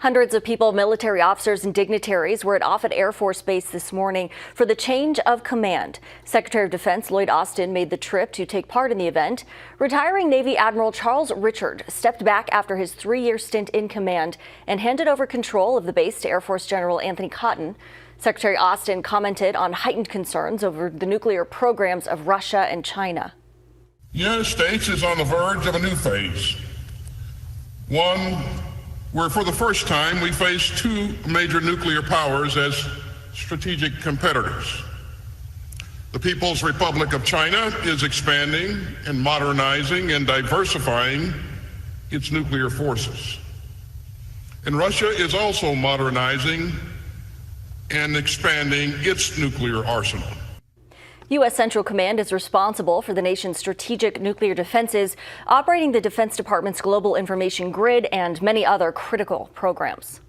Hundreds of people, military officers and dignitaries were at Offutt Air Force Base this morning for the change of command. Secretary of Defense Lloyd Austin made the trip to take part in the event. Retiring Navy Admiral Charles Richard stepped back after his 3-year stint in command and handed over control of the base to Air Force General Anthony Cotton. Secretary Austin commented on heightened concerns over the nuclear programs of Russia and China. The United States is on the verge of a new phase. One where for the first time we face two major nuclear powers as strategic competitors. The People's Republic of China is expanding and modernizing and diversifying its nuclear forces. And Russia is also modernizing and expanding its nuclear arsenal. U.S. Central Command is responsible for the nation's strategic nuclear defenses, operating the Defense Department's global information grid and many other critical programs.